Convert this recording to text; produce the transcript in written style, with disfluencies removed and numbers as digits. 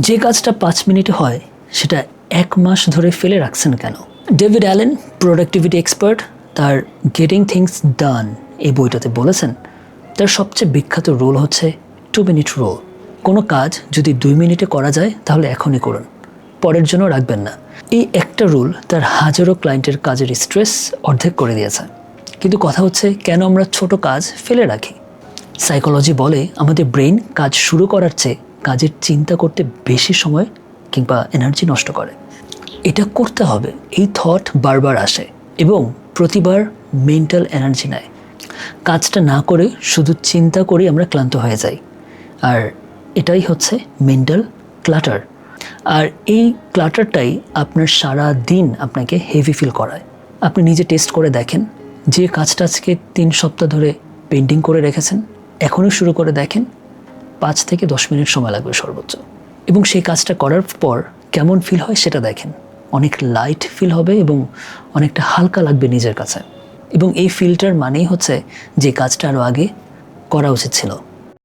যে কাজটা 5 মিনিটে হয় সেটা 1 মাস ধরে ফেলে রাখছেন কেন? ডেভিড অ্যালেন, প্রোডাক্টিভিটি এক্সপার্ট, তার গেটিং থিংস ডান এই বইটাতে বলেছেন তার সবচেয়ে বিখ্যাত রুল হচ্ছে 2 মিনিট রুল। কোনো কাজ যদি 2 মিনিটে করা যায় তাহলে এখনই করুন, পরের জন্য রাখবেন না। এই একটা রুল তার হাজারো ক্লায়েন্টের কাজের স্ট্রেস অর্ধেক করে দিয়েছে। কিন্তু কথা হচ্ছে কেন আমরা ছোট কাজ ফেলে রাখি? সাইকোলজি বলে আমাদের ব্রেন কাজ শুরু করার চেয়ে কাজের চিন্তা করতে বেশি সময় কিংবা এনার্জি নষ্ট করে। এটা করতে হবে এই থট বারবার আসে এবং প্রতিবার মেন্টাল এনার্জি নেয়। কাজটা না করে শুধু চিন্তা করেই আমরা ক্লান্ত হয়ে যাই, আর এটাই হচ্ছে মেন্টাল ক্লাটার। আর এই ক্লাটারটাই আপনার সারা দিন আপনাকে হেভি ফিল করায়। আপনি নিজে টেস্ট করে দেখেন, যে কাজটা আজকে 3 সপ্তাহ ধরে পেন্ডিং করে রেখেছেন এখনই শুরু করে দেখেন, 5 থেকে 10 মিনিট সময় লাগবে সর্বোচ্চ। এবং সেই কাজটা করার পর কেমন ফিল হয় সেটা দেখেন। অনেক লাইট ফিল হবে এবং অনেকটা হালকা লাগবে নিজের কাছে। এবং এই ফিলটার মানেই হচ্ছে যে কাজটা আরও আগে করা উচিত ছিল।